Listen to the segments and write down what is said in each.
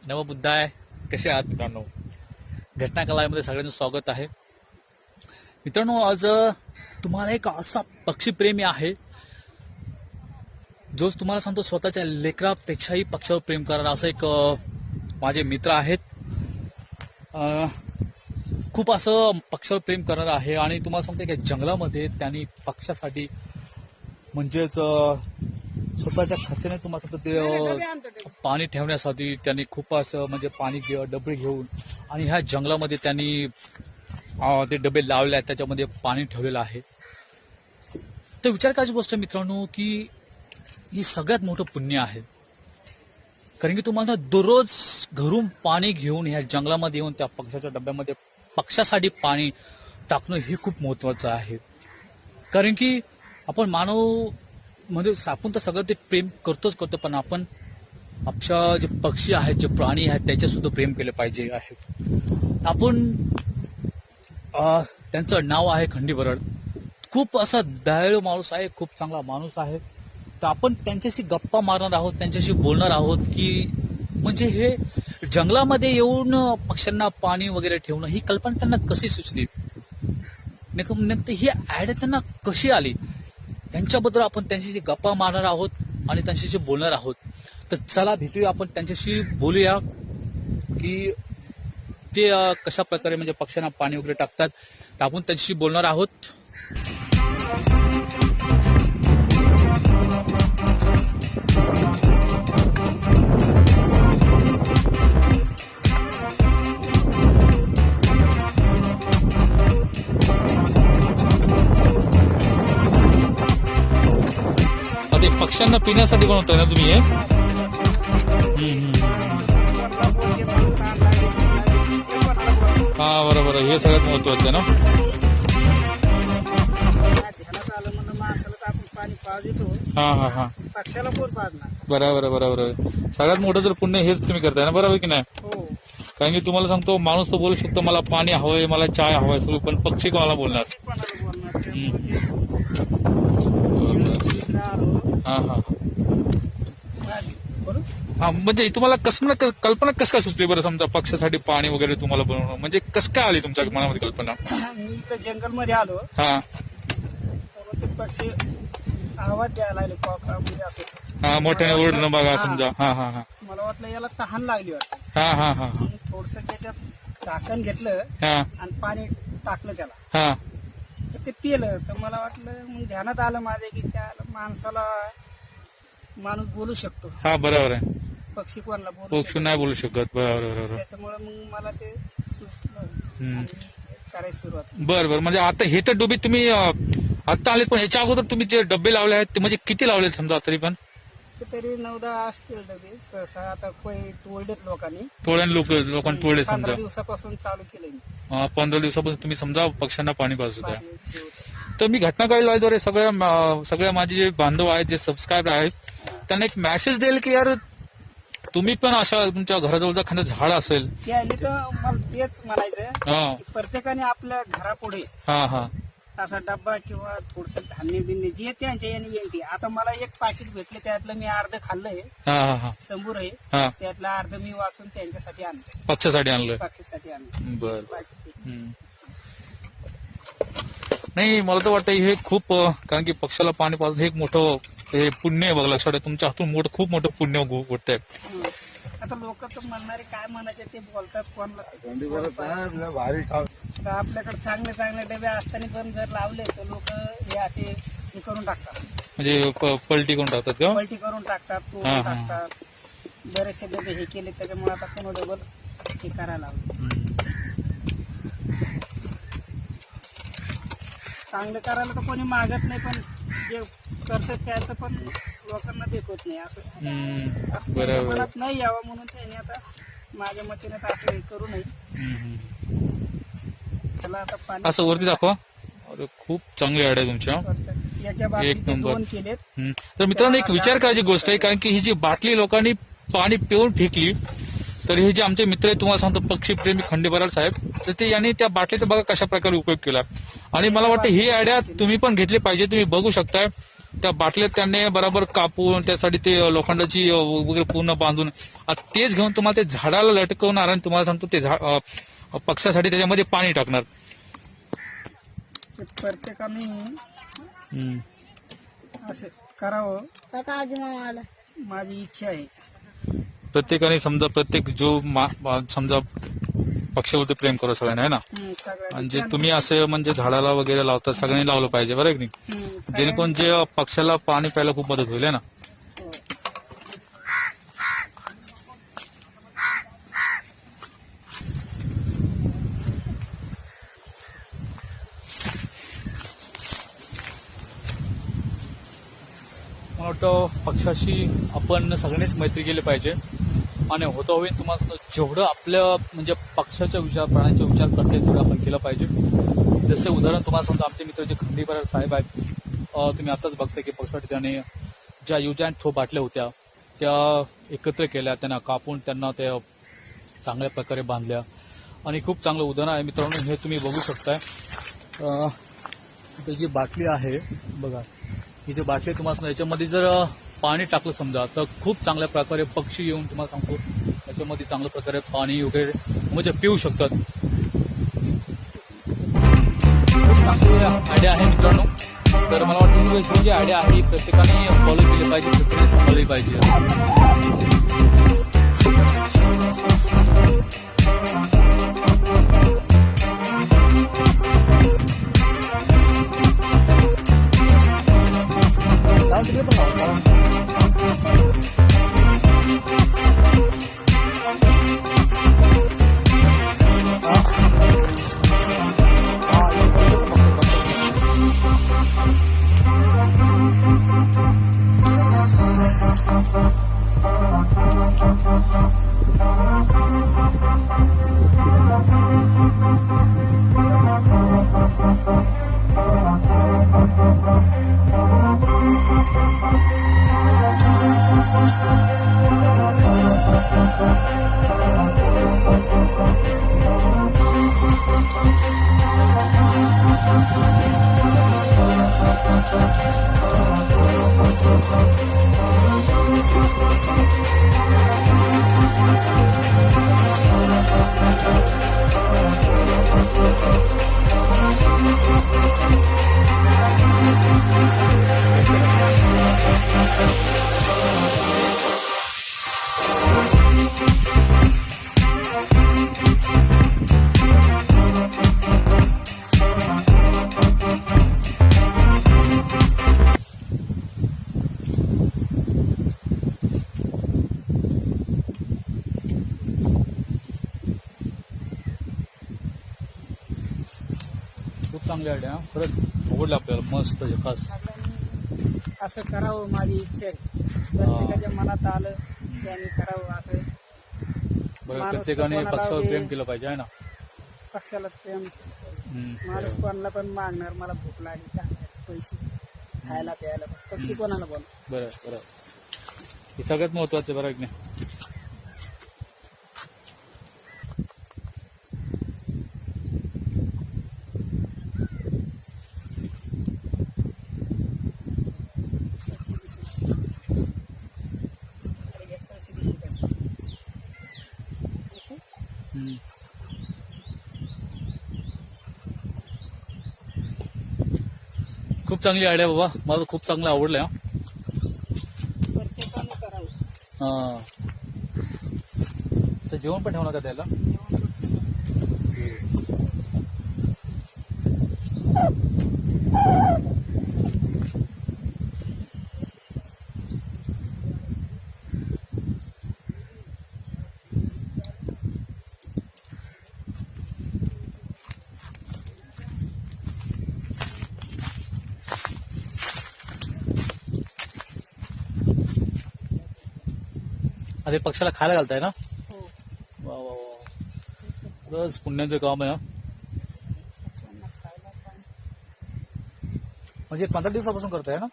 नवबुद्ध आहे. कसे आहात मित्रांनो? घटनाकलामध्ये सगळ्यांचं स्वागत आहे. मित्रांनो, आज तुम्हाला एक असा पक्षीप्रेमी आहे जो तुम्हाला सांगतो स्वतःच्या लेकरापेक्षाही पक्षावर प्रेम करणारा असं एक माझे मित्र आहेत. खूप असं पक्षावर प्रेम करणार आहे आणि तुम्हाला सांगतो की जंगलामध्ये त्यांनी पक्षासाठी म्हणजेच स्वतःच्या खर्चाने तुम्हाला सांगतो ते पाणी ठेवण्यासाठी त्यांनी खूप असं म्हणजे पाणी डबे घेऊन आणि ह्या जंगलामध्ये त्यांनी ते डबे लावले आहेत, त्याच्यामध्ये पाणी ठेवलेलं आहे. तर विचार करायची गोष्ट मित्रांनो की ही सगळ्यात मोठं पुण्य आहे. कारण की तुम्हाला दररोज घरून पाणी घेऊन ह्या जंगलामध्ये येऊन त्या पक्षाच्या डब्यामध्ये पक्षासाठी पाणी टाकणं हे खूप महत्वाचं आहे. कारण की आपण मानव म्हणजे आपण तर सगळं ते प्रेम करतो, पण आपण आपल्या जे पक्षी आहेत, जे प्राणी आहेत, त्याचे सुद्धा प्रेम केले पाहिजे आहे. आपण त्यांचं नाव आहे खंडी बरड. खूप असा दयाळू माणूस आहे, खूप चांगला माणूस आहे. तर आपण त्यांच्याशी गप्पा मारणार आहोत, त्यांच्याशी बोलणार आहोत की म्हणजे हे जंगलामध्ये येऊन पक्ष्यांना पाणी वगैरे ठेवणं ही कल्पना त्यांना कशी सुचली, नेमकं ही आयडिया त्यांना कशी आली, यांच्याबद्दल आपण त्यांच्याशी गप्पा मारणार आहोत आणि त्यांच्याशी बोलणार आहोत. तर चला भेटूया, आपण त्यांच्याशी बोलूया की ते कशा प्रकारे म्हणजे पक्ष्यांना पाणी वगैरे टाकतात. तर आपण त्यांच्याशी बोलणार आहोत. पक्ष्यांना पिण्यासाठी बनवताय ना तुम्ही हे? हा बरोबर, हे सगळ्यात महत्वाचं आहे ना. हा हा हा, बरोबर बरोबर. सगळ्यात मोठं जर पुण्य हेच तुम्ही करताय ना, बरोबर की नाही? कारण की तुम्हाला सांगतो, माणूस तो बोलू शकतो मला पाणी हवंय, मला चाय हवंय सगळं, पण पक्षी कोणाला बोलणार? हा हा हा, म्हणजे तुम्हाला कल्पना कसं काय सुचली बरं? समजा पक्षासाठी पाणी वगैरे तुम्हाला बनवणं म्हणजे कसं काय आली तुमच्या मनामध्ये कल्पना? मी तर जंगल मध्ये आलो. हा, ते पक्षी आवाज द्यायला लागले म्हणजे असं. हा, मोठ्याने ओरडणं बघा समजा. हा हा हा, मला वाटलं याला तहान लागली वाटतं. हा हा हा, थोडस त्याच्यात झाकण घेतलं आणि पाणी टाकलं त्याला. हा, ते पिलं. तर मला वाटलं, मग ध्यानात आलं माझ्या की त्या माणसाला माणूस बोलू शकतो. हा बरोबर आहे, पक्षी कोणाला बोलू पक्षी नाही बोलू शकत. बरोबर. त्याच्यामुळे मग मला ते सुचलं करायची सुरुवात. बरोबर. म्हणजे आता हे तर डबे तुम्ही आता आले, पण ह्याच्या अगोदर तुम्ही जे डबे लावले आहेत ते म्हणजे किती लावले समजा तरी? पण तरी 9-10 असतील डबे सहसा. आता तोडलेत लोकांनी, लोकांनी तोडले समजा. 15 दिवसापासून चालू केलंय. 15 दिवसापासून तुम्ही समजा पक्ष्यांना पाणी पाजत आहे. तर मी घटनाकळी लाईव्हद्वारे सगळ्या माझे जे बांधव आहेत, जे सबस्क्राईबर आहेत, त्यांना एक मेसेज देईल की यार तुम्ही पण अशा तुमच्या घराजवळचा एखादं झाड असेल, तर मला तेच म्हणायचं की प्रत्येकाने आपल्या घरापुढे असा डब्बा किंवा थोडस धान्य बिन्य जे त्यांच्या याने येईल. आता मला एक पाकिट भेटले, त्यातलं मी अर्ध खाल्लंय. संबूर आहे, त्यातलं अर्ध मी वाचून त्यांच्यासाठी आणलं, पक्षासाठी आणलं. बर. नाही, मला तर वाटतं हे खूप, कारण की पक्षाला पाणी पाजून हे एक मोठं हे पुण्य आहे बघ. लक्षात आहे, तुमच्या हातून खूप मोठं पुण्य घडतंय. आता लोक तर म्हणणारे काय म्हणायचे ते बोलतात कोणाला. आपल्याकडे चांगले चांगले डबे असताना पण जर लावले तर लोक हे असे हे करून टाकतात, म्हणजे पलटी करून टाकतात का? पलटी करून टाकतात, तोडून टाकतात. बरेचसे डबे हे केले, त्याच्यामुळे आता कोण डबल हे करायला लावलं. चांगलं करायला तर कोणी मागत नाही, पण जे करतात त्याचं पण लोकांना देखत नाही. असं मनात नाही यावं म्हणून त्याने आता माझ्या मतीने असं करू नये. त्याला आता पाणी असं वरती दाखवा. अरे खूप चांगली आयडिया तुमच्या. एका बाटलीचे नंबर. 2 केलेत. तर मित्रांनो एक विचार करायची गोष्ट आहे, कारण की ही जी बाटली लोकांनी पाणी पिऊन फेकली, तर हे जे आमचे मित्र आहेत तुम्हाला सांगतो पक्षीप्रेमी खंडेबराड साहेब, तर ते यांनी त्या बाटलीचा बघा कशा प्रकारे उपयोग केला. आणि मला वाटतं ही आयडिया तुम्ही पण घेतली पाहिजे. तुम्ही बघू शकताय त्या बाटल्यात त्यांनी बरोबर कापून त्यासाठी ते लोखंडाची वगैरे पूर्ण बांधून तेच घेऊन तुम्हाला ते झाडाला लटकवणार आणि तुम्हाला सांगतो ते पक्षासाठी त्याच्यामध्ये पाणी टाकणार. प्रत्येकाने असं करावं माझी इच्छा आहे. प्रत्येकाने समजा प्रत्येक जो समजा पक्षावरती प्रेम करू सगळ्यांना आहे ना. आणि जे तुम्ही असं म्हणजे झाडाला वगैरे लावता सगळ्यांनी लावलं पाहिजे बरं की नाही, जेणेकरून जे पक्षाला पाणी प्यायला खूप मदत होईल आहे ना. मला वाटतं पक्षाशी आपण सगळ्यांनीच मैत्री केली पाहिजे. आणि होता होईल तुम्हाला जेवढं आपल्या म्हणजे पक्षाच्या विचार प्राण्यांचा विचार करता येईल तेवढं आपण केलं पाहिजे. जसे उदाहरण तुम्हाला सांगतो आमचे मित्र जे खंडेबराड साहेब आहेत, तुम्ही आताच बघताय की पक्षासाठी त्याने ज्या यूज अँड थ्रो बाटल्या होत्या त्या एकत्र केल्या, त्यांना कापून त्यांना त्या चांगल्या प्रकारे बांधल्या आणि खूप चांगलं उदाहरण आहे मित्रांनो. हे तुम्ही बघू शकताय. ही जी बाटली आहे बघा, ही जी बाटली तुम्हाला सांगतो याच्यामध्ये जर पाणी टाकलं समजा तर खूप चांगल्या प्रकारे पक्षी येऊन तुम्हाला सांगतो त्याच्यामध्ये चांगल्या प्रकारे पाणी वगैरे म्हणजे पिऊ शकतात. खूप चांगली आयडिया आहे मित्रांनो. तर मला वाटतं ही जी आयडिया आहे प्रत्येकाने फॉलो केली पाहिजे, प्रत्येकाने सांभाळली पाहिजे. खूप चांगली आयडिया, खरंच आवडलं आपल्याला, मस्त खास. असं करावं माझी इच्छा आहे. प्रत्येकाच्या मनात आलं त्यांनी करावं असं. बरं, प्रत्येकाने पक्षावर प्रेम केलं पाहिजे आहे ना. पक्षाला प्रेम. माणूस कोणाला पण मागणार मला भूक लागली का पैसे खायला प्यायला, पक्षी कोणाला बोल. बरं बरं, हे सगळ्यात महत्वाचं बरं की नाही. खूप चांगली आयडिया बाबा, मला खूप चांगलं आवडलं. प्रत्येकाने करावं. हा, तर जेवण पण ठेवणार का त्याला. अरे पक्षाला खायला घालताय ना. हो. वा वा वा, रोज पुण्याचं काम आहे. पक्ष्यांना खायला पण म्हणजे 15 दिवसापासून करताय ना?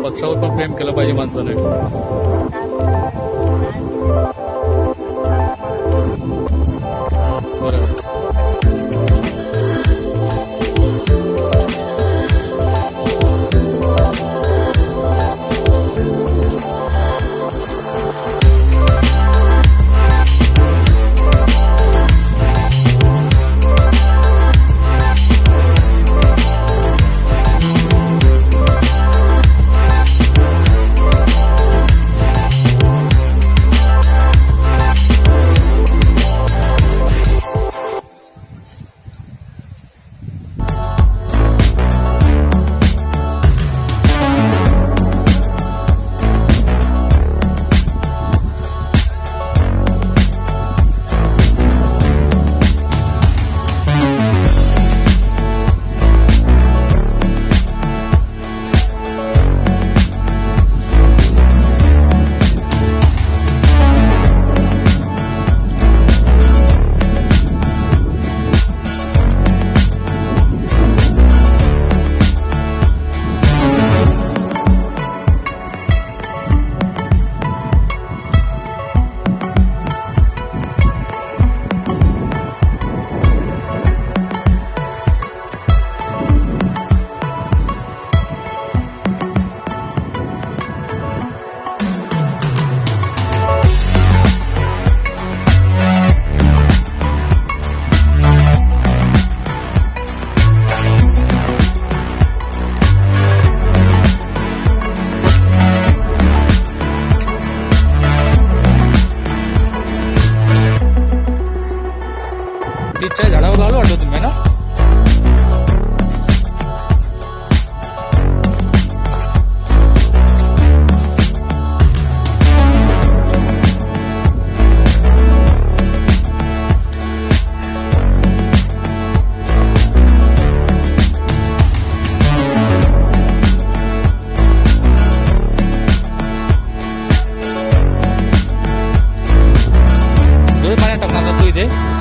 पक्षावर पण प्रेम केलं पाहिजे माणसाने. बरं. तिच्या झाडावर आलो वाटतो तुम्ही ना? पाण्यात टाकणार तू इथे.